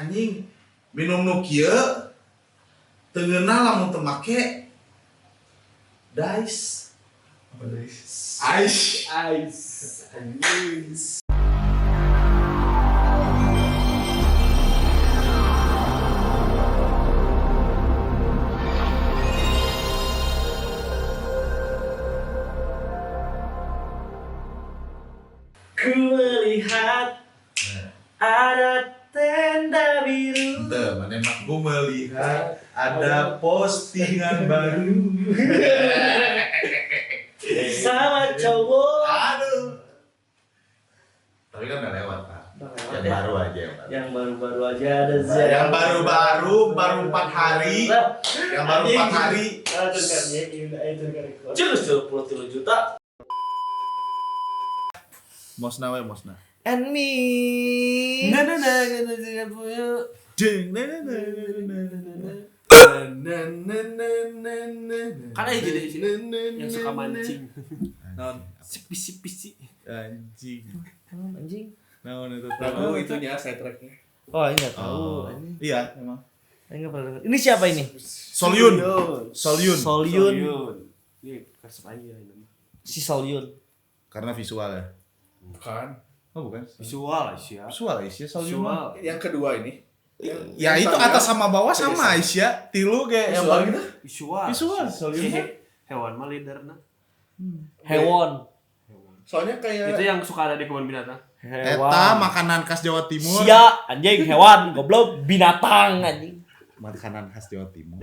anjing minum nu kieu teu ngeunah lamun teu make dice. Ice. Anjing. Ku melihat ada tenda biru. Ente, mana mah gue melihat ada postingan baru. Sama cowok. Aduh. Tapi kan udah lewat, Pak. Yang baru aja, Pak. Yang baru-baru aja ada Zia. Yang baru 4 hari. Yang baru 4 hari. Jurus 23 juta. Mosna we Mosna. And me. Kan aja jadi yang suka mancing. Pisi-pisi. Anjing. Anjing. Itu Lagu itunya saya tracknya. Oh, ini enggak tahu. Iya, emang. Enggak pernah. Ini siapa ini? Solyun. Solyun. Ini kasih aja ini. Si Solyun. Karena visual ya. Bukan. Oh, bukan. Visual Asia. Visual Aisyah Solyun. Yang kedua ini. Ya itu atas sama bawah sama Aisyah. Tilu kayak yang Visual paling gitu. visual Solyun. Hewan mah leaderna. Hewan. Soalnya kayak Itu yang suka ada di kebun binatang. Eta makanan khas Jawa Timur. Sia, anjing hewan, goblok binatang anjing. Makanan khas Jawa Timur.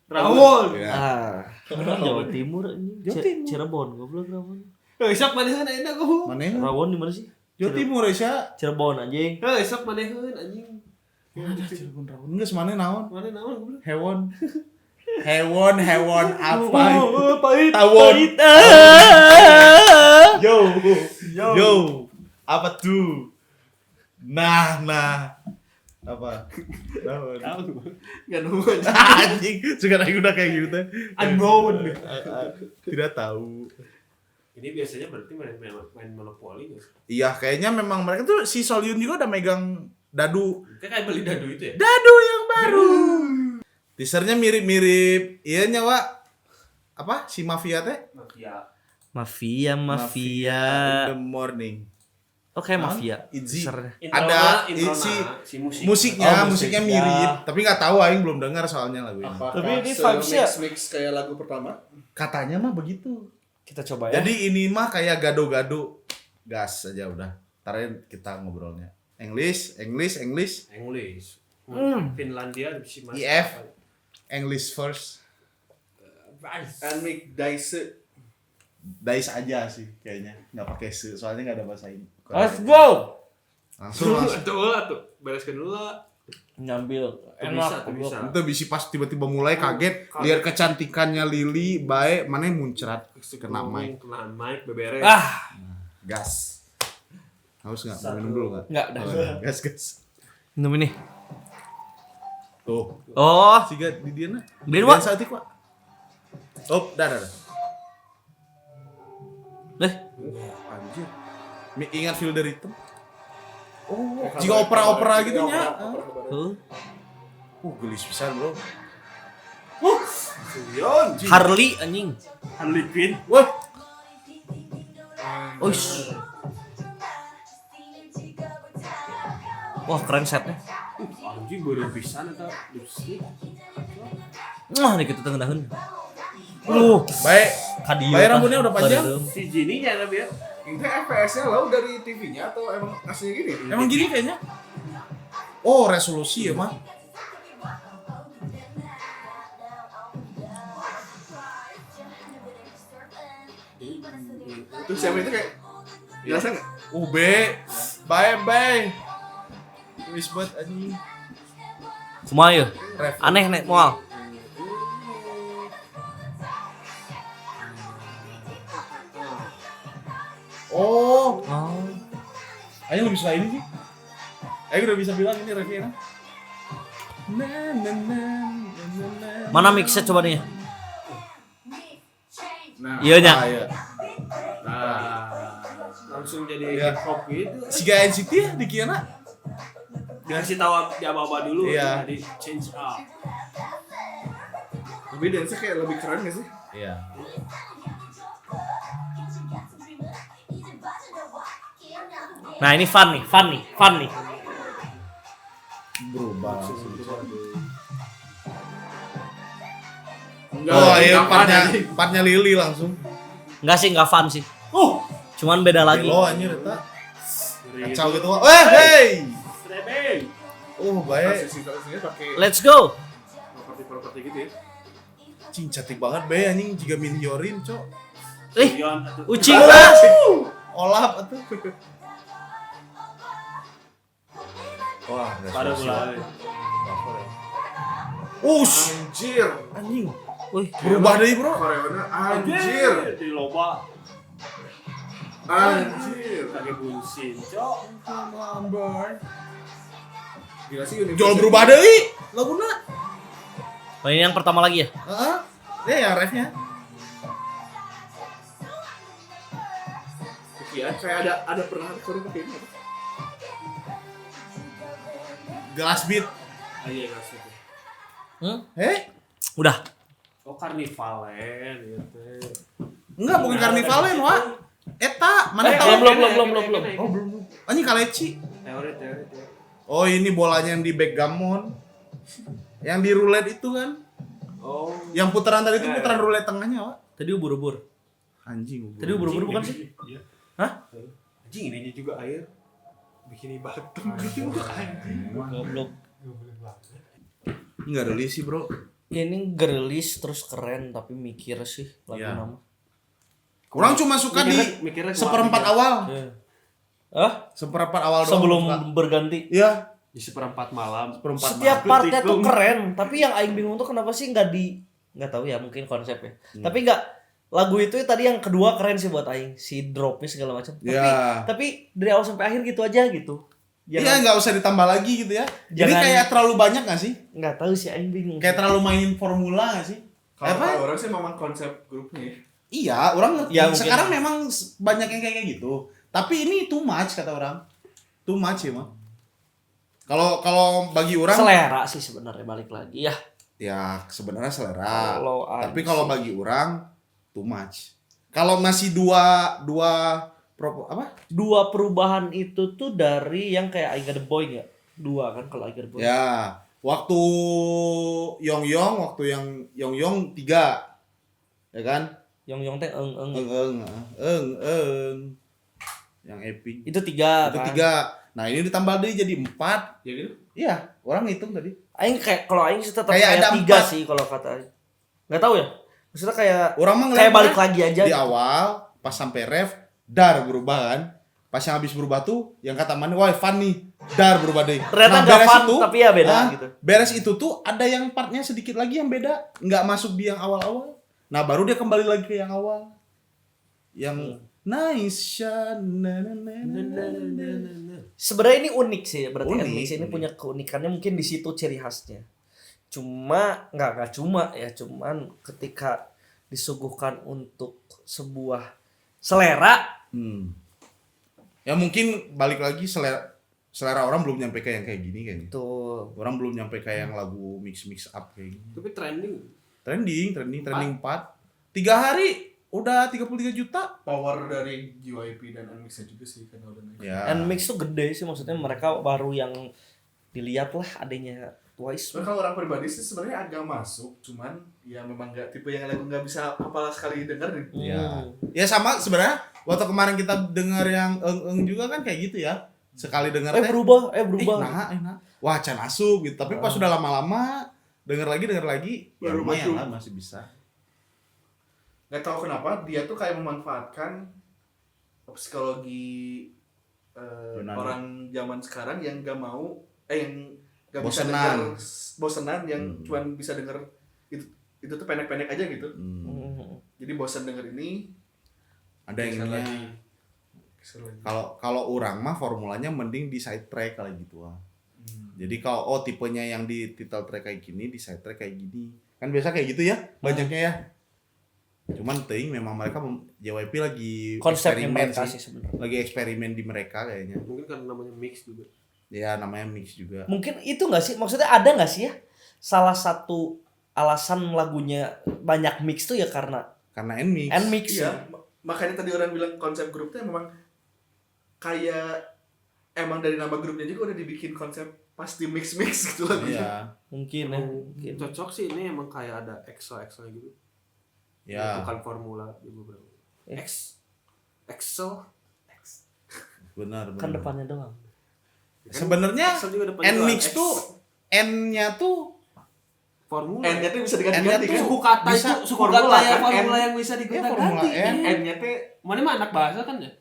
Rawon. Ya. Jawa Timur anjing. Jawa Timur. Cirebon, goblok Rawon. Sok maneheun ayeuna goblok. Mana? Rawon di mana sih? Jawa Timur Aisyah. Cirebon anjing. Sok maneheun anjing. Cirebon Rawon. Enggak semana naon? Mana naon goblok? Hewan apa? Pahit. Tawon. Pahit. Yo. Apa tuh? Nah. Apa? Naon? Enggak nemu aja. Anjing, sekarang udah kayak gitu. Unknown. Tidak tahu. Ini biasanya berarti main monopoli guys. Iya, kayaknya memang mereka tuh si Solyun juga udah megang dadu. Kayak beli dadu itu ya? Dadu yang baru. Teasernya mirip-mirip iya nyawa apa si mafia teh? Mafia. Mafia. In the morning. Oke, mafia. Itzy. Teasernya. Ada si musik. musiknya musiknya. mirip, tapi nggak tahu aing belum dengar soalnya lagu ini. apakah Tapi ini vibes-nya mix kayak lagu pertama? Katanya mah begitu. kita coba ya. Jadi ini mah kayak gado-gado. Gas aja udah. Ntar kita ngobrolnya. English. Finlandia si Mas. IF. English first. And make dice. Dice aja sih kayaknya. Nggak pakai se, soalnya nggak ada bahasa ini. Let's go. Langsung. Tuh, bereskan dulu lah. Nyambil Tuh bisa. Itu bisa pas tiba-tiba mulai kaget lihat kecantikannya Lily baik mana yang muncrat kena mic. Kena mic beberes. Gas. Haus nggak? Mau minum dulu nggak? Enggak, dah. Gas. Minum ini. Tuh. Oh, Siga di dia na. Beliin, Wak. Saat itu, Wak. Oh, dah. Leh, Anjir. Ingat feel the rhythm? Oh, jika opera gitu nya. Gelis pisan, Bro. Harley anjing. Harley Quinn. Wah, Uish. Wah, keren setnya. Anjing baru pisan eta lipstick. Nih kita tengenaheun. baik. Kadieu. Baik, rambutnya udah panjang. Si Jininya tapi ya. Ini FPS-nya lo dari TV-nya atau emang aslinya gini? Emang gini kayaknya. Oh, resolusi ya, mah. Terus siapa itu kayak jelasan nggak? Bye. Wis buat anjing. Kumaha ya? Aneh nek moal. Oh. Ayo lebih suka ini sih. Ayo udah bisa bilang ini reviewnya. Mana mixnya coba nih? Nah, Iya nya. Nah, langsung jadi Iya. hip hop gitu. Siga NCT ya di kiana. Dikasih tahu di aba-aba dulu, Iya. di change up. Tapi dance kayak lebih keren gak sih? Iya. Nah ini fun nih. Berubah. Enggak, Oh iya enggak anjing. partnya Lily langsung. Enggak sih, enggak fun sih. Cuman beda lagi. Lo anjir eta. Kacau gitu. Hey. Strebeng. Baik. Sisi-sisinya pakai Let's go. properti gitu ya. Cing cantik banget be anjing jika Minhyorin, Cok. Yon, atuh. Ucing lah. Olap atuh. Wah, enggak Baru spesial. mulai. Anjir. Anjing. Wih, Berubah deh, Bro. Koreana anjir. Di loba Anjir. kage bunsin, cok. Gila sih Universe. Jual berubah deui laguna. oh, ini yang pertama lagi ya? Heeh. Ya refnya. Iya, kayak ada pernah Korea pakai ini. Gelas beat. Ayo kasih. Udah. Oh karnivalen gitu. Enggak, bukan karnivalen, Wak. Eta, mana tahu? belum. Oh, belum. Anjing kaleci. Teori. Oh, ini bolanya yang di backgammon. Yang di roulette itu kan. Oh. Yang putaran tadi itu putaran roulette tengahnya, Wak. Tadi ubur-ubur. Anjing. Tadi ubur-ubur bukan sih? Iya. Hah? Anjing ininya juga air. Bikini batu. Goblok. Ini enggak ada sih, Bro. Ya, ini gerilis terus keren tapi mikir sih lagu Iya. nama. Kurang cuma suka Mikirnya di seperempat awal. Ah? Seperempat awal doang. Sebelum suka. berganti. Iya, di seperempat malam. seperempat Setiap malam. partnya tuh keren, tapi yang aing bingung tuh kenapa sih nggak tahu ya, mungkin konsepnya. Tapi nggak, lagu itu tadi yang kedua keren sih buat aing, si dropnya segala macam. Iya. Tapi dari awal sampai akhir gitu aja gitu. Iya, nggak usah ditambah lagi gitu ya. Jadi Jangan- kayak terlalu banyak nggak sih? nggak tahu sih aing bingung. Kayak terlalu mainin formula nggak sih? Kalau Apa? kata orang sih memang konsep grupnya ya. Iya, orang ngerti. Ya, mungkin. Sekarang memang banyak yang kayak gitu. Tapi ini too much kata orang. Too much ya, Mah. Kalau bagi orang selera sih sebenarnya, balik lagi ya. ya sebenarnya selera. Kalau Tapi aing kalau sih- bagi orang too much. Kalau masih dua dua perubahan itu tuh dari yang kayak I Got The Boy nggak? Dua kan kalau I Got The Boy. ya, waktu waktu yang Yong 3. Ya kan? Yang teh eng. Eng. Yang epic. Itu tiga Itu kan. 3. Nah, ini ditambah deh jadi 4. Ya gitu. Iya, orang hitung tadi. Aing kalau aing sih tetap Kayak kayak ada 3 4. sih kalau kata aing. Enggak tahu ya. Maksudnya kayak Orang mah kayak ngeliatnya balik lagi aja di gitu. awal pas sampai ref dar berubah kan. Pas yang habis berubah tuh yang kata mana wah fun nih. Dar berubah deh. Ternyata nggak fun, tapi ya beda gitu. Beres itu tuh ada yang partnya sedikit lagi yang beda, nggak masuk di yang awal-awal. Nah, baru dia kembali lagi ke yang awal. Yang nice shot. Sebenarnya ini unik sih, berarti Unik, Nmix ini unik. punya keunikannya mungkin di situ ciri khasnya. Cuma nggak cuma ya, cuman ketika disuguhkan untuk sebuah selera, Ya mungkin balik lagi selera orang belum nyampe ke yang kayak gini kayaknya. tuh Orang belum nyampe kayak yang lagu mix up kayak gini. Tapi trending. Trending 4. 3 hari udah 33 juta. Power dari JYP dan Nmix juga sih kan udah naik. Ya. Nmix tuh gede sih, maksudnya mereka baru yang dilihat lah adanya Twice. Sebenarnya kalau orang pribadi sih sebenarnya agak masuk, cuman ya memang nggak tipe yang lagu nggak bisa apalah sekali denger nih. Ya. Ya sama sebenarnya waktu kemarin kita dengar yang eng juga kan kayak gitu ya. Sekali dengar Berubah. nah. Wah, can asup gitu. Tapi pas sudah lama-lama denger lagi ya Baru lumayan masuk. lah masih bisa. Nggak tahu kenapa dia tuh kayak memanfaatkan psikologi Yunani. orang zaman sekarang yang nggak mau yang nggak bisa Bosenan. denger bosenan yang Hmm. cuman bisa denger itu tuh pendek-pendek aja gitu. Jadi bosan denger ini Ada yang geser ininya. lagi. Geser lagi. Kalau orang mah formulanya mending di side track kali gitu ah. Jadi kalau tipenya yang di title track kayak gini, di side track kayak gini. Kan biasa kayak gitu ya, banyaknya ya. Cuman ting memang mereka JYP lagi Konsepnya eksperimen mereka sih. sih sebenarnya. Lagi eksperimen di mereka kayaknya. Mungkin karena namanya mix juga. Ya namanya mix juga. Mungkin itu nggak sih? Maksudnya ada nggak sih ya salah satu alasan lagunya banyak mix tuh ya karena Karena N-mix. N-mix. Iya, makanya tadi orang bilang konsep grupnya memang kayak emang dari nama grupnya juga udah dibikin konsep pasti mix gitu lagunya. Iya. Mungkin ya. Mungkin. Cocok sih ini emang kayak ada Excel gitu. Ya. Bukan formula di beberapa. Excel. Benar. Kan depannya doang. Sebenarnya Excel juga depannya N-mix doang. tuh N-nya tuh formula. N-nya tuh bisa N-nya diganti-ganti tuh kan? suku kata Bisa itu suku formula kata yang kan, formula N. yang bisa Iya, digunakan. formula N. N-nya tuh Mana mah anak bahasa kan ya?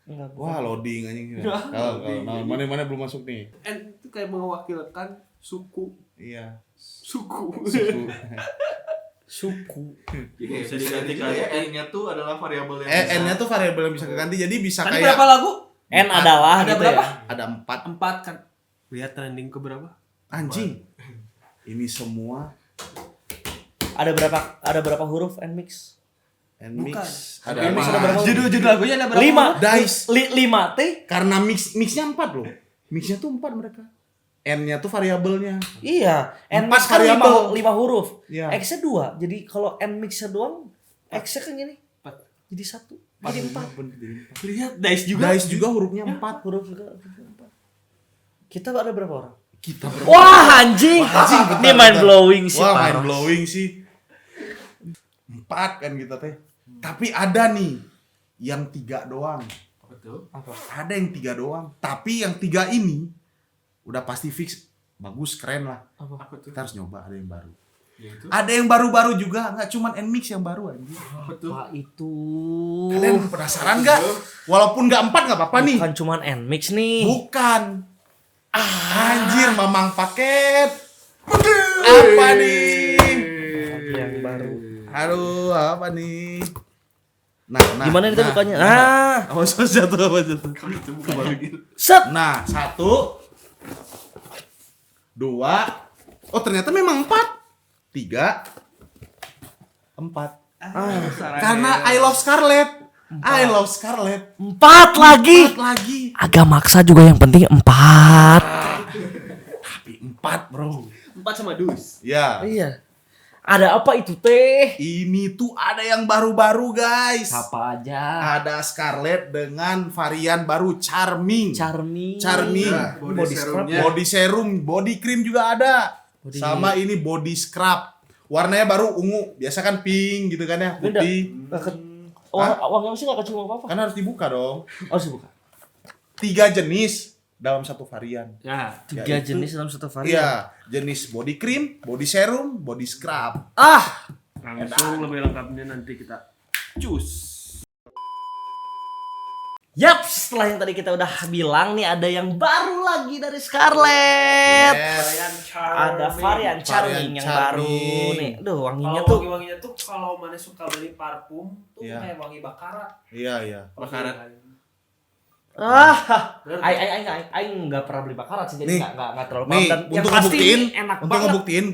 Enggak. Wah, loading anjing. Kalau mana belum masuk nih. N itu kayak mewakilkan suku. Iya. Suku. Suku. Jadi Iya, bisa bisa digantikan. diganti ya. N-nya tuh adalah variabel yang N-nya tuh variabel yang bisa keganti. Jadi bisa Tadi kayak berapa lagu? N adalah Ada gitu berapa? ya. ada 4 4 kan. Lihat trending ke berapa? anjing. Ini semua Ada berapa huruf N-mix? N-mix. Bukan. Ada N-mix apa? ada berapa? Judul lagunya ada berapa? 5. Dice. 5 T. Karena mixnya 4 loh. Mixnya tuh 4 mereka. N-nya tuh variabelnya. Iya, Empat N-mix kan variabel. 5 huruf. Iya. X-nya 2. Jadi kalau N-mixnya doang, X-nya kan gini. 4. Jadi 1. Jadi 4. Lihat Dice juga. Dice juga hurufnya 4. Huruf juga 4. Kita ada berapa orang? Kita Wah, anjing. bentar, Ini mind bentar. blowing sih. Wah, parah. mind blowing sih. 4 kan kita teh. Tapi ada nih yang 3 doang. Apa tuh? Ada yang 3 doang. Tapi yang 3 ini udah pasti fix bagus, keren lah. Apa tuh? Kita harus nyoba ada yang baru. Yaitu Ada yang baru-baru juga, nggak cuman N-mix yang baru anjing. apa tuh? Apa itu? Kalian penasaran nggak? Walaupun nggak 4 nggak apa-apa nih. Bukan cuman N-mix nih. Bukan. Anjir, mamang paket. Apa nih? Yang baru. Aduh, apa nih? Nah. Gimana itu bukannya? Ah, Apa satu apa satu? Kamu itu bukan baru gitu. set. Nah, 1 2. Oh, ternyata memang 4. 3 4. Karena I love Scarlett. I love Scarlett. 4 lagi. 4 lagi. Agak maksa juga, yang penting 4. Tapi 4, Bro. 4 sama dus. Ya. Iya. Ada apa itu teh? Ini tuh ada yang baru-baru, guys. Apa aja? Ada Scarlett dengan varian baru Charming. Charming. Nah, body Body serumnya. Body serum, body cream juga ada. Body- Sama ini body scrub. Warnanya baru ungu. Biasa kan pink gitu kan ya, Beda. putih. Wangi sih nggak kecium apa-apa. Kan harus dibuka dong. Oh sih bukan. 3 jenis dalam satu varian. Ya. 3 Yaitu- jenis dalam satu varian. Iya, jenis body cream, body serum, body scrub. Ah, Langsung lebih lengkapnya nanti kita cus. yap. Setelah yang tadi kita udah bilang nih, ada yang baru lagi dari Scarlett. Yes. Ada varian Charming yang baru Charming. nih. Duh, wanginya Kalau tuh. wangi-wanginya tuh kalau mana suka beli parfum tuh Iya. kayak wangi bakarat. Iya. Bakarat. Aing nggak pernah beli bakarat sih, jadi Nih. nggak terlalu Nih, paham. Dan yang untuk pasti ngebuktiin, ini enak untuk banget. ngebuktiin,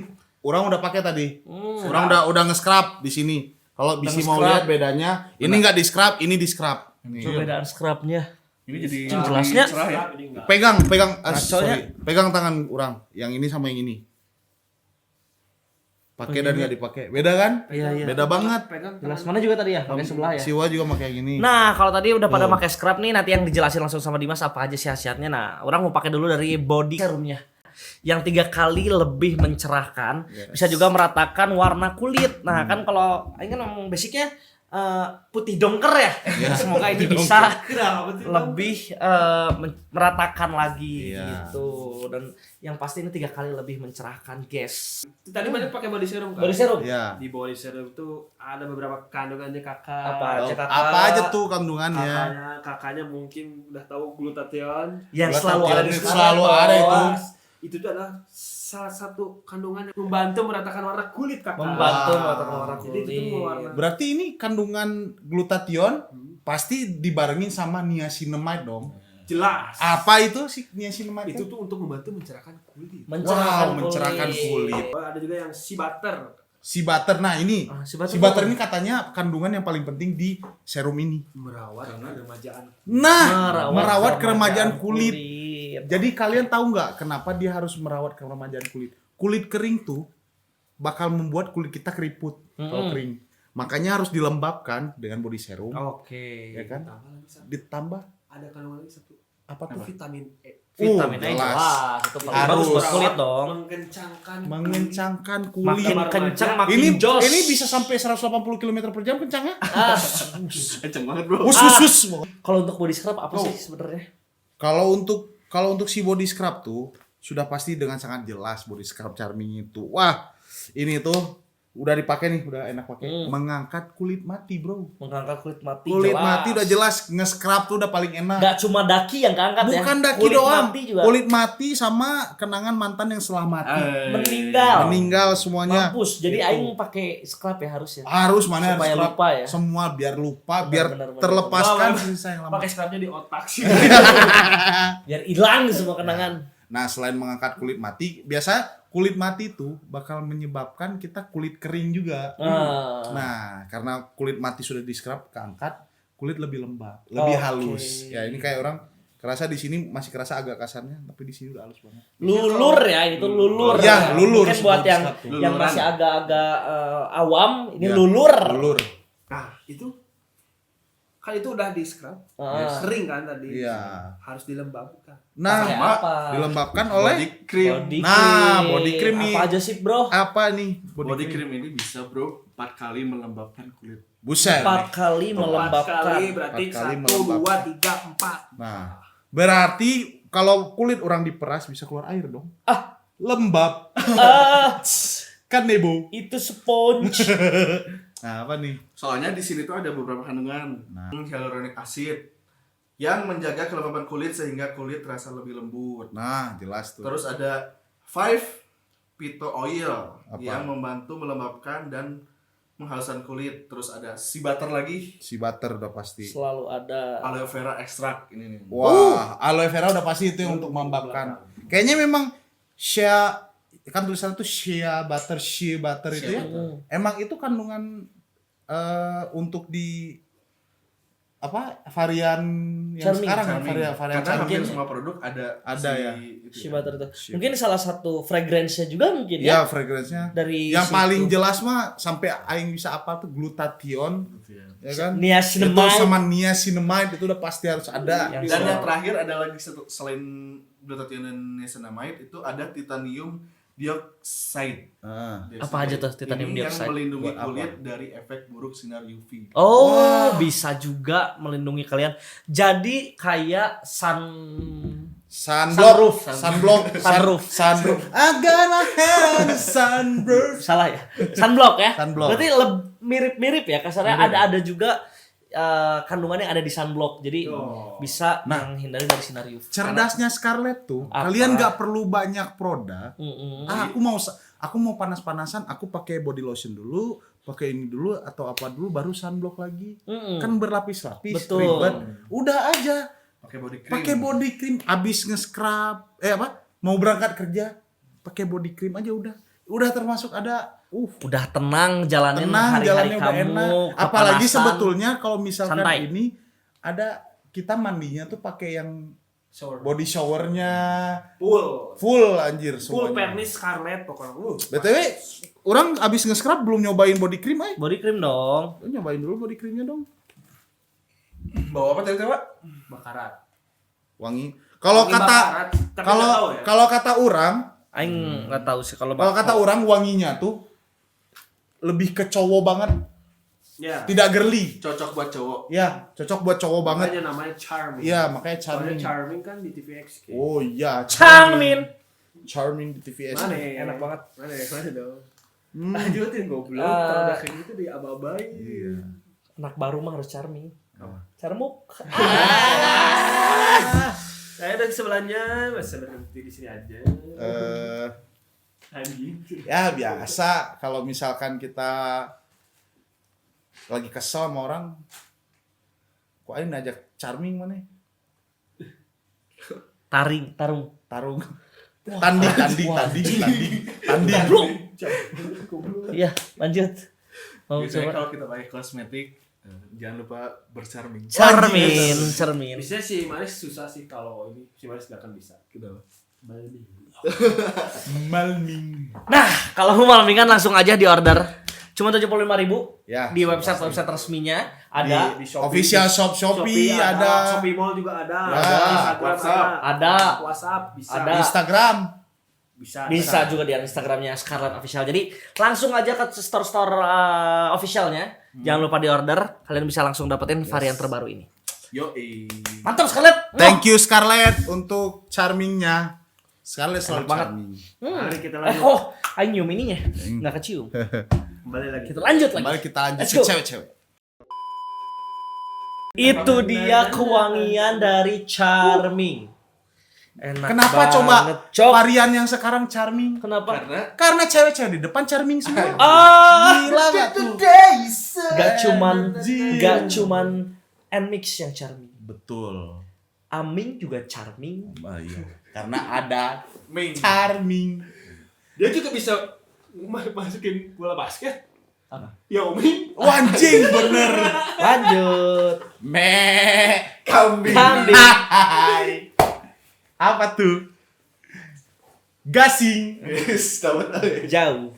orang udah pakai tadi. Hmm. Orang udah nge-scrub di sini. Kalau Bisi mau nge-scrub. lihat bedanya, ini nggak di scrub, ini di scrub. Nih. Perbedaan scrubnya. Ini jadi Jelasnya. cerah ya. Ini enggak. Pegang, Ngaconya. sorry. Pegang tangan orang. Yang ini sama yang ini. Pakai dan nggak dipakai. Beda kan? Iya. Beda banget. Pegang Jelas mana juga tadi ya, pakai sebelah ya. Siwa juga pakai yang ini. Nah, kalau tadi udah pada Tuh. pakai scrub nih, nanti yang dijelasin langsung sama Dimas apa aja sih khasiatnya. Nah, orang mau pakai dulu dari body serumnya. Yang 3 kali lebih mencerahkan, Yes. bisa juga meratakan warna kulit. Nah, kan kalau ini kan memang basicnya putih dongker ya. Semoga ini bisa Kenapa tuh? lebih meratakan lagi Iya. gitu. Dan yang pasti ini 3 kali lebih mencerahkan, guys. Tadi mana pakai body serum kan? Body serum. Ya. Di body serum itu ada beberapa kandungannya kakak. Apa? Oh, Cek kakak. apa aja tuh kandungannya? Kakaknya mungkin udah tahu glutathione. Yang Glutathione selalu ada di itu sekarang. selalu ada itu. Itu tuh adalah salah satu kandungan yang membantu meratakan warna kulit kakak. Membantu Wah. meratakan warna Jadi itu tuh kulit. warna. Berarti ini kandungan glutathione pasti dibarengin sama niacinamide dong. Jelas. Apa itu sih niacinamide? Itu tuh untuk membantu mencerahkan kulit. Mencerahkan kulit. Ada juga yang sea butter. Si butter. Nah, ini Ah, si butter ini katanya kandungan yang paling penting di serum ini. Merawat keremajaan. Nah, merawat keremajaan kulit. Jadi kalian tahu nggak kenapa dia harus merawat keremajaan kulit? Kulit kering tuh bakal membuat kulit kita keriput kalau kering. Makanya harus dilembabkan dengan body serum, Oke. ya kan? Tambah lagi satu. Ditambah Ada kandungan lagi satu. apa tuh? Vitamin E. Vitamin A jelas. jelas. Itu paling Harus. bagus buat kulit dong. Mengencangkan kulit. Makin kencang makin Ini jos. ini bisa sampai 180 km per jam kencangnya. Kenceng banget bro. Usus. Kalau untuk body scrub apa sih sebenarnya? Kalau untuk si body scrub tuh sudah pasti dengan sangat jelas body scrub Charming itu. Wah, ini tuh udah dipakai nih, udah enak pakai. Mengangkat kulit mati, bro. Mengangkat kulit mati. Kulit jelas. mati udah jelas, nge-scrub tuh udah paling enak. Nggak cuma daki yang keangkat ya. Bukan daki kulit doang. Mati juga. Kulit mati sama kenangan mantan yang setelah mati. Meninggal semuanya. Mampus. Jadi Itu. aing pakai scrub ya harus ya. Harus mana Supaya scrub. lupa ya. Semua biar lupa, biar benar, terlepaskan benar. sisa yang lama. Pakai scrubnya di otak sih. Biar hilang semua kenangan. Nah, selain mengangkat kulit mati, biasa kulit mati tuh bakal menyebabkan kita kulit kering juga. Nah, karena kulit mati sudah di scrub, keangkat, kulit lebih lembab, lebih Oke. halus. Ya, ini kayak orang kerasa di sini masih kerasa agak kasarnya, tapi di sini udah halus banget. Lulur ya, itu lulur. Ya, lulur. Mungkin buat yang Luluran. masih agak-agak awam, ini Ya, lulur. Lulur. Nah, itu kan itu udah di scrub. Ah. Kering kan tadi. Iya. Harus dilembabkan. Nah, Pakai apa? dilembabkan oleh Body cream. Nah, body cream nih. Apa aja sih, Bro? apa nih? Body cream ini bisa bro 4 kali melembabkan kulit. Buset. 4 kali 4 melembabkan. kali berarti 4 kali 1, melembabkan. 2, 3, 4. Nah, berarti kalau kulit orang diperas bisa keluar air dong. Lembab. Ah, Kan Nebo. itu sponge. Nah, apa nih? Soalnya di sini tuh ada beberapa kandungan hyaluronic acid yang menjaga kelembapan kulit sehingga kulit terasa lebih lembut. Nah, jelas tuh. Terus ada 5 pito oil Apa? yang membantu melembabkan dan menghaluskan kulit. Terus ada sea butter lagi, Si butter udah pasti. Selalu ada. aloe vera extract ini nih. Wah, aloe vera udah pasti itu yang untuk melembabkan. Kayaknya memang shea kan tulisannya tuh shea butter itu ya. Emang itu kandungan untuk di apa varian yang Charming. sekarang Charming. varian Karena Charming. hampir semua produk ada ya. itu Si ya. butter itu. Mungkin salah satu fragrance-nya juga mungkin Ya, ya. fragrance-nya. Dari Yang situ. paling jelas mah sampai aing bisa apa tuh glutathione, ya kan? Niacinamide. Itu sama niacinamide itu udah pasti harus ada. Yang Dan selalu- yang terakhir ada lagi satu selain glutathione dan niacinamide itu ada titanium dioxide. Ah. Apa aja tuh titanium Ini dioxide? yang melindungi Buat apa? kulit dari efek buruk sinar UV. Oh, bisa juga melindungi kalian. Jadi kayak Sunblock, Sunroof. sunroof. I'm gonna have a sunroof. salah ya. Sunblock ya. Sunblock. Berarti mirip-mirip ya kasarnya. Ada juga kandungan yang ada di sunblock. Jadi bisa menghindari dari sinar UV. Cerdasnya Scarlett tuh, Apa? kalian nggak perlu banyak produk. Mm-mm. Aku mau panas-panasan, aku pakai body lotion dulu, pakai ini dulu atau apa dulu, baru sunblock lagi. Mm-mm. Kan berlapis-lapis, Betul. ribet. Udah aja. Pakai body cream. Pakai body cream, abis nge-scrub, mau berangkat kerja, pakai body cream aja udah termasuk ada. Udah tenang jalanin Tenang, hari-hari jalannya udah kamu. enak. Apalagi kepanasan. sebetulnya kalau misalkan Santai. ini ada kita mandinya tuh pakai yang Shower. body showernya Full. full anjir Full semuanya. pernis scarlet pokoknya. BTW, orang abis nge-scrub belum nyobain body cream Body cream dong. Lu nyobain dulu body creamnya dong. Bawa apa tadi Pak? Bakarat. Wangi. Kalau Wangi kata bakarat, tapi nggak tahu ya. kalau kata orang, Aing nggak tahu sih kalau kata orang wanginya tuh lebih ke cowok banget, Ya. tidak girly. Cocok buat cowok. Ya, cocok buat cowok banget. Makanya namanya charming. Iya, makanya Soalnya charming. charming kan di TVX. Oh iya, Changmin. Charming di TVS. Mana? Enak banget. Mana dong? Lanjutin goblok. Kalau udah kayak gitu di ababai. Iya. Anak baru mah harus charming. Charmuk. Saya dari sebelahnya masih berhenti di sini aja. Anjing. Ya biasa kalau misalkan kita lagi kesel sama orang, kok aing ngajak charming mana? Tarung. Tanding. Iya, lanjut. Mau Biasanya coba. kalau kita pakai kosmetik Jangan lupa bercharming. Cermin. Bisa si Maris susah sih kalau ini si Maris gak akan bisa. Kenapa? Malming. Nah, kalau mau malmingan langsung aja di order. Cuma 75.000 Ya. di website resminya ada Di Shopee, Official shop Shopee ada. Shopee Mall juga ada. Ya. Instagram WhatsApp. Ada. WhatsApp bisa. Ada. Instagram. Bisa juga di Instagramnya Scarlet Official. Jadi langsung aja ke store-store officialnya. Jangan lupa di order. Kalian bisa langsung dapetin varian terbaru ini. Yoi. Mantap Scarlet. Thank you Scarlett untuk charmingnya. Scarlett selalu Enak banget. charming. Mari kita lanjut. Ayo nyium ininya. Nggak kecium. Kembali lagi. Kita lanjut lagi. Mari kita lanjut Let's ke go. cewek-cewek. Itu dia kewangian dari Charming. Enak Kenapa banget, coba Cok. varian yang sekarang charming? Kenapa? Karena cewek-cewek di depan charming semua. Gila gak tuh? Gak cuman Nmix yang Charming. Betul. Aming juga Charming. Iya. Karena ada Main. charming. Dia juga bisa masukin bola basket. Apa? Ya Umi. Wah, anjing bener. Lanjut. Kambing. Kambing. Hai. Apa tuh? Gasing. Tahu. Jauh.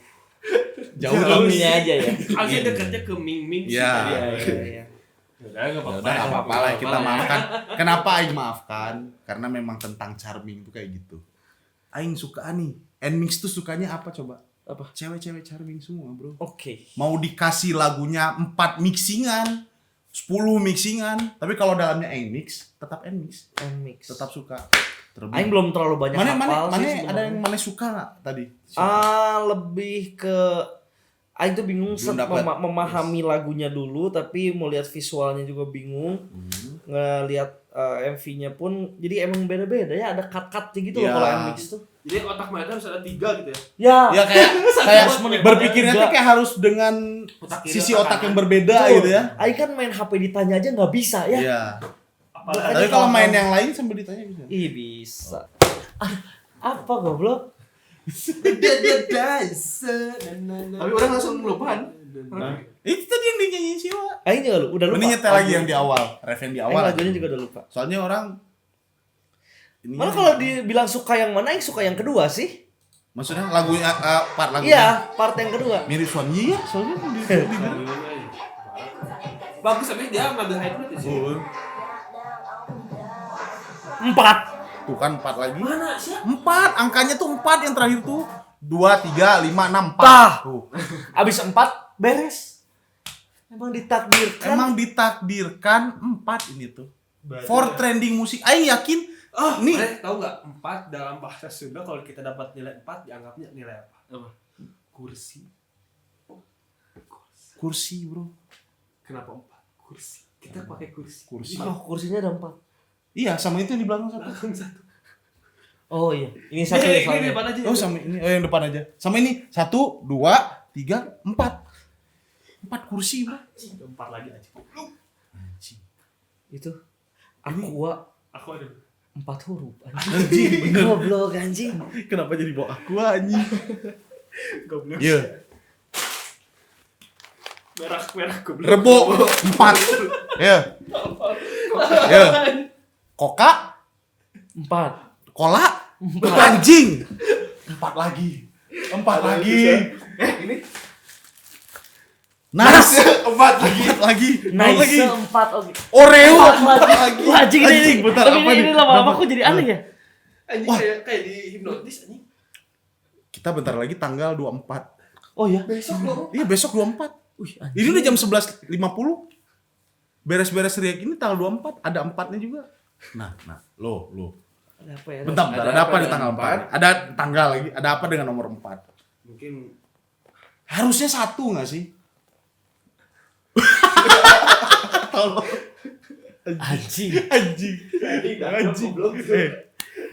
Jauh Mingnya aja ya. Harusnya dekatnya ke Ming Ming sih Ya. tadi. Iya. Udah enggak Ya udah nggak apa-apa lah kita maafkan. Kenapa Aing maafkan? Karena memang tentang charming tuh kayak gitu. Aing suka nih. Nmix tuh sukanya apa coba? Apa? Cewek-cewek charming semua, Bro. Oke. Mau dikasih lagunya 4 mixingan, 10 mixingan, tapi kalau dalamnya Nmix, tetap Nmix. Nmix. Tetap suka. Terlebih. Aing belum terlalu banyak Mana hafal sih ada sebenarnya. yang mana suka nggak tadi? Lebih ke Aing tuh bingung Belum dapet. memahami lagunya dulu, tapi mau lihat visualnya juga bingung. Ngelihat MV-nya pun jadi emang beda-beda ya, ada cut-cutnya gitu Ya. loh kalau Nmix tuh. Jadi otak mereka harus ada 3 gitu ya. Ya. Ya kayak menit berpikirnya juga. tuh kayak harus dengan Otak kiri, sisi otak otak kanan. yang berbeda Betul. gitu ya. Aing kan main HP ditanya aja nggak bisa ya. Iya. Apalagi Tapi kalau main yang lain sambil ditanya bisa. Ih bisa. Apa goblok? Tapi orang langsung lupaan. Itu tadi yang dinyanyiin Siwa. Aing juga udah lupa. Mending nyetel lagi yang di awal, ref yang di Aing awal. lagunya juga udah lupa. Soalnya orang Malah kalau dibilang suka yang mana, Aing suka yang kedua sih. maksudnya lagunya part lagunya Iya, part yang kedua. mirip suaminya ya, soalnya bagus tapi dia ngambil high note sih. Oh, 4. tuh kan 4 lagi. Mana sih? 4, angkanya tuh 4 yang terakhir tuh. 2, 3, 5, 6, 4. Tah. Tuh. Abis 4 beres. Emang ditakdirkan 4 ini tuh. For trending musik. Aing yakin nih Tahu nggak 4 dalam bahasa Sunda kalau kita dapat nilai 4 dianggapnya nilai apa? Kursi. kursi, Bro. Kenapa 4? Kursi. Kita pakai kursi. Kursi. Oh, kursinya ada 4. Iya, sama itu yang di belakang satu. Belakang satu. Oh iya, ini satu Ini soalnya. depan aja. Oh, sama ini. Oh, yang depan aja. Sama ini. 1, 2, 3, 4. 4 kursi, Bro. 4 lagi aja. Itu Aqua Aku ada. 4 huruf anjing. Goblok anjing. Kenapa jadi bawa aku anjing? Goblok. Iya. Merah goblok. Rebo 4. Iya. Iya. Koka, 4. kola, anjing. 4 lagi. 4 lagi. Ini Nice. 4 lagi. 4 lagi. Nice lagi. 4 oke. Oreo 4 4 lagi. Wah, anjing ini. Anjing, bentar, Tapi apa ini nih? lama-lama Kenapa? kok jadi aneh ya? Anjing Wah. kayak di hipnotis anjing. Kita bentar lagi tanggal 24. Oh ya. Besok loh. Iya, besok 24. Wih, anjing. Ini udah jam 11.50. Beres-beres riak ini tanggal 24, ada 4-nya juga. Nah, lo. Ada apa ya? Bentar, ada apa di tanggal 4? Ada tanggal lagi, ada apa dengan nomor 4? Mungkin Harusnya 1 enggak sih? Anjing. Anjing. goblok.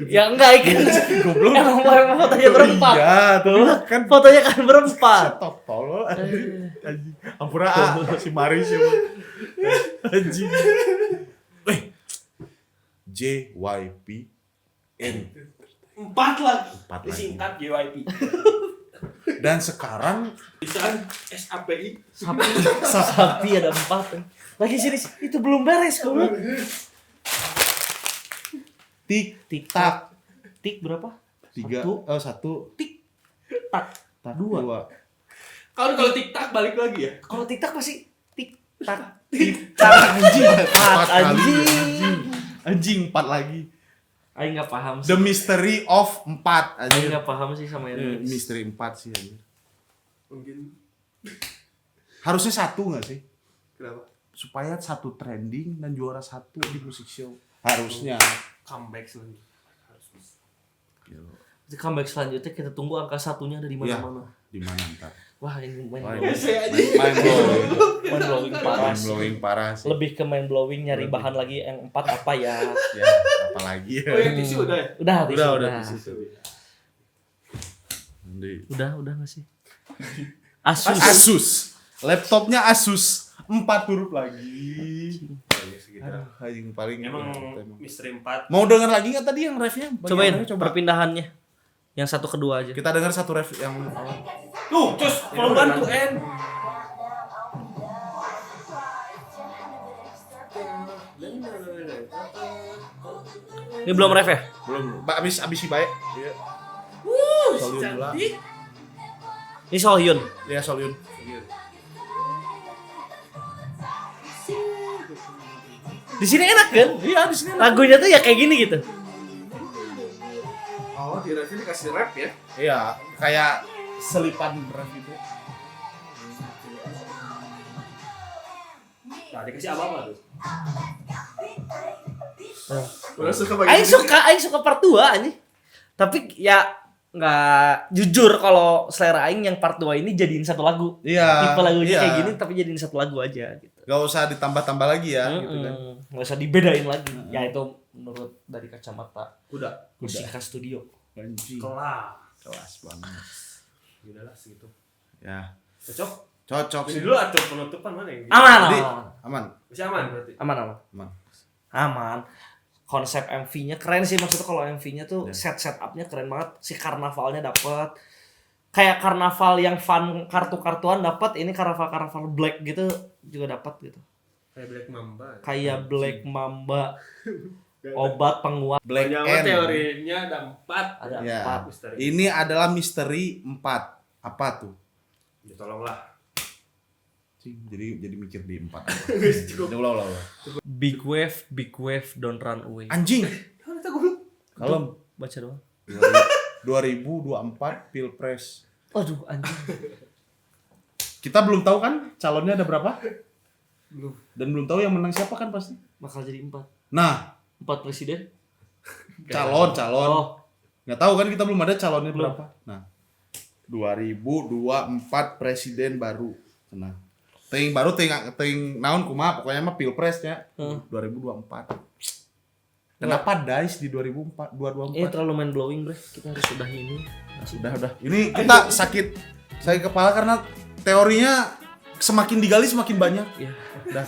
Ya enggak ikan. Goblok. Emang fotonya berempat. Iya, tuh kan Fotonya kan berempat. tolol anjing. Ampura si Maris ya. Anjing. JYP N 4 lagi. 4 lagi. Disingkat JYP. Dan sekarang Tulisan SAPI. Sapi ada 4. Lagi sini itu belum beres goblok. tik Tik tak tik berapa? 3 1 Tik tak. tak 2. 2. Kalau TikTok balik lagi ya. Kalau TikTok masih tik tak Anjing 4 anjing. Anjing 4 lagi. Aing enggak paham sih. The Mystery of 4 Aing anjing. enggak paham sih sama ini. Misteri 4 sih anjing. Mungkin Harusnya 1 enggak sih? kenapa? Supaya 1 trending dan juara 1 di musik show. Harusnya. Comeback selanjutnya. Harus bisa. Comeback selanjutnya kita tunggu angka 1-nya ada di mana-mana. Di mana ntar? Wah, ini main Wah, blowing. Mind blowing. Mind blowing parah. Mind blowing parah sih. Lebih ke mind blowing nyari bahan lagi yang 4 apa ya? Ya, apalagi ya. Oh ya tisu udah ya? Udah, Udah tisu. Nanti. Udah enggak sih? Asus. Asus. Laptopnya Asus. 4 huruf lagi. Sekitar. Anjing paling Emang misteri 4. mau denger lagi nggak tadi yang refnya? Cobain Coba. perpindahannya. Yang 1 ke 2 aja. Kita dengar satu ref yang awal. Tuh, cus, kalau bantu N. Ini belum ref ya? Belum. Abis si baik. Iya. Solyun dulu. Cantik. Ini Sohyun. Ya Solyun. Di sini enak kan? Iya di sini. Lagunya tuh ya kayak gini gitu. Oh, di ref ini kasih rap ya. Iya, kayak selipan ref gitu. Nah, dikasih apa-apa tuh? Udah suka bagian Aing suka part 2 anjing. Tapi ya nggak jujur kalau selera Aing yang part 2 ini jadiin satu lagu. Iya. Tipe lagunya iya. kayak gini tapi jadiin satu lagu aja gitu. Gak usah ditambah-tambah lagi ya, gitu kan. Nggak usah dibedain lagi. Ya itu menurut dari kacamata Udah. Musika Studio. Anjing. Kelas. Banget. Udahlah segitu. Ya. Cocok? Cocok Ini sih. dulu atuh penutupan mana yang Aman. Jadi, aman. Masih aman berarti? Aman. Konsep MV-nya keren sih, maksudnya kalau MV-nya tuh Ya. setup-nya keren banget. Si karnavalnya dapet. Kayak karnaval yang fun kartu-kartuan dapat, ini karnaval black gitu juga dapat gitu. Kayak Black Mamba. Kayak Black Mamba, obat penguat Black Banyak N. teorinya ada 4. ada Ya. 4. Misteri. Ini adalah misteri 4. Apa tuh? Ya tolonglah. Cing, jadi mikir di 4. Cukup. Ulah. Big wave, don't run away. Anjing. Kalau Baca doang. 2024 Pilpres. Aduh anjing. Kita belum tahu kan calonnya ada berapa? Belum. Dan belum tahu yang menang siapa kan pasti. Bakal jadi 4. Nah, 4 presiden? calon. Oh, Nggak tahu kan kita belum ada calonnya Belum. berapa. Nah, 2024 presiden baru. Nah, ting baru ting naon kumaha pokoknya mah Pilpresnya 2024. Kenapa DICE di 2024? ini terlalu mind blowing, Bre. Kita harus sudahi ini. Udah. Ini kita sakit kepala karena teorinya semakin digali semakin banyak. Ya. Udah.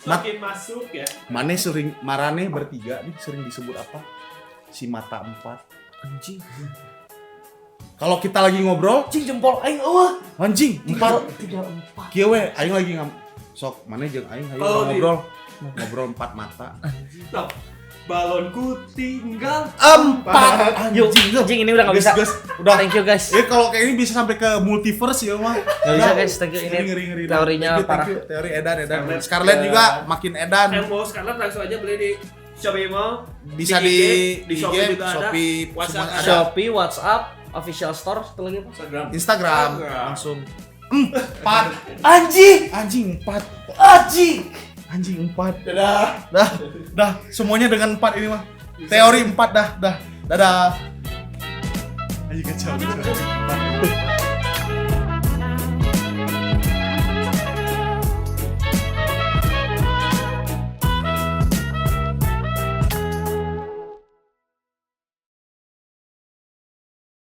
Makin masuk ya. Marane bertiga nih sering disebut apa? Si mata 4. Anjing. Kalau kita lagi ngobrol, Anjing jempol aing eueuh. anjing 4 3 4. kieu we aing lagi sok mana jeung aing hayu Oh, ngobrol 4 mata. Nah, balonku tinggal 4 Yuk, anjing ini udah enggak bisa. Guys, udah. Thank you guys. Kalau kayak ini bisa sampai ke multiverse ya mah. Enggak bisa guys, thank you ini. Ngeri. Teorinya Thank you, parah. Teori edan. Scarlett. Scarlett juga makin edan. Yang mau Scarlett langsung aja beli di Shopee Mall. Bisa di di Shopee IG, juga ada. Shopee, WhatsApp semua ada. Shopee, WhatsApp, official store, satu lagi apa? Instagram. Instagram langsung 4 Anjing, 4 anjing. 4 dah semuanya dengan 4 ini mah teori 4 dah dadah anjing kacau